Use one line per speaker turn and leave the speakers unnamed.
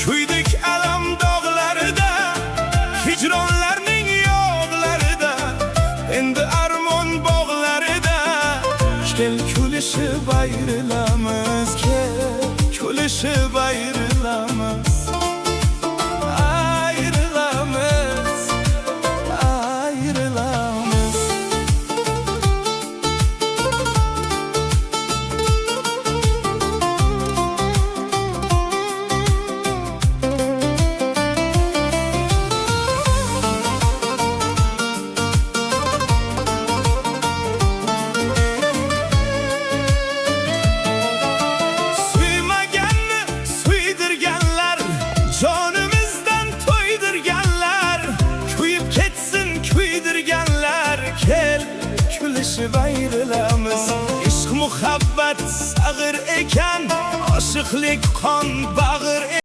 Kuydik alam dog'larida, hijronlarning yog'larida, endi armon bog'larida. Kel kulishib ayrılamiz, kel kulishib ayrılamiz. Ayrılamiz, ayrılamiz. Kel kulishib ayrılamiz. Ishq muhabbat sag'ir ekan, oshiqlik qon bag'ir